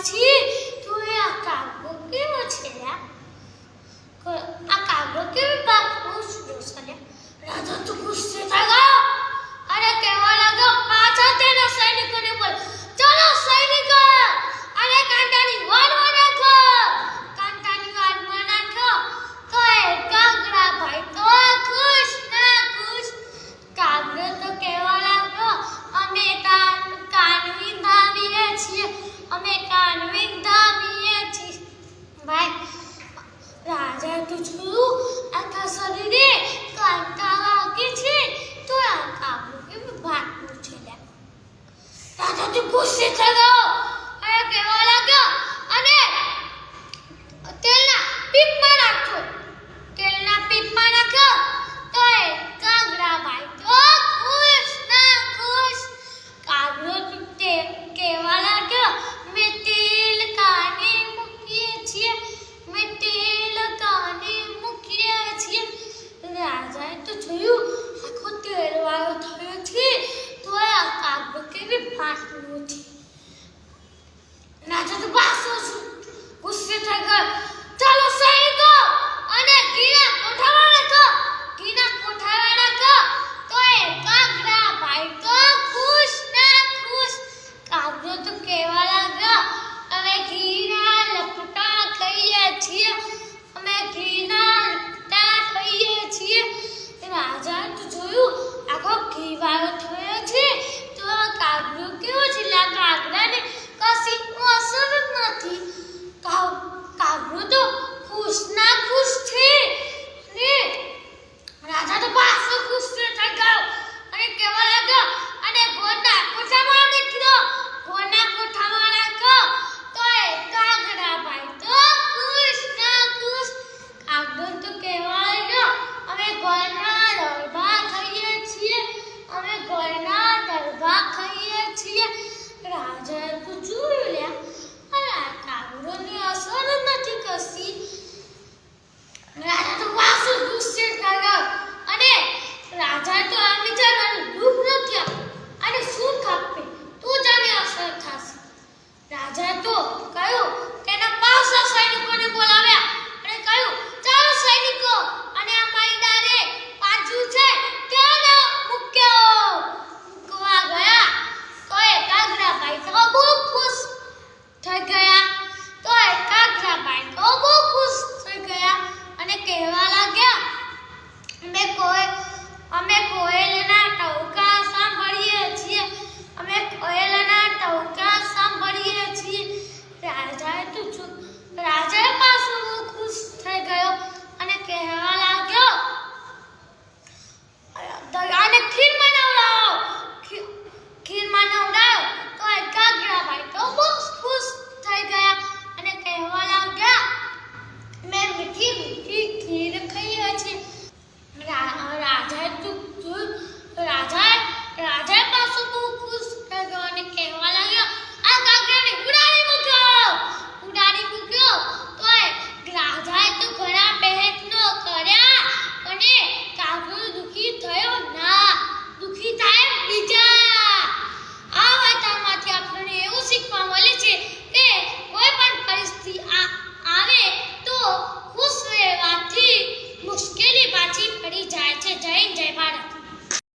છીએ તો આ કાગડો કેવો છે આ કાગડો કેવી વાત પૂછ્યો છે રાજા તો ગુસ્સે થઈ ગયો અને કહેવા લાગ્યો પાછા તેના સૈનિકોને બોલ ચલો સૈનિકો અને કાંટાની વાડમાં નાખો કાંટાની વાડમાં નાખો તો એ કાગડા ભાઈ તો ખુશ ના ખુશ કાગડો તો કહેવા લાગ્યો અમે કાન વિંધાવીએ છીએ ભાઈ રાજા તો જોયું આખા શરીરે કાંટા વાગે છે તો આ કાગડો કેવી વાત પૂછે લે રાજા તો ગુસ્સે થઈ ગયો અને કહેવા લાગ્યો અને તેલના પીપમાં નાખ્યો તો એ કાગડા ભાઈ તો ખુશ ના ખુશ કાગડો તો કહેવા લાગ્યો મેં તેલ કાને મૂકીએ છીએ રાજાએ તો જોયું આખો તેલવાળો થયો છે તો આ કાગડો કેવી ફાટલો છે રાજા તો પાછો ગુસ્સે થઈ ગયો ચાલો સૈનિકો અને ઘીના કોઠામાં નાખો તો એ કાગડા ભાઈ તો ખુશ ના ખુશ કાગડો તો કહેવા લાગ્યો અમે ઘીના લપટા ખાઈએ છીએ રાજાએ તો જોયું આખો ઘી વાળો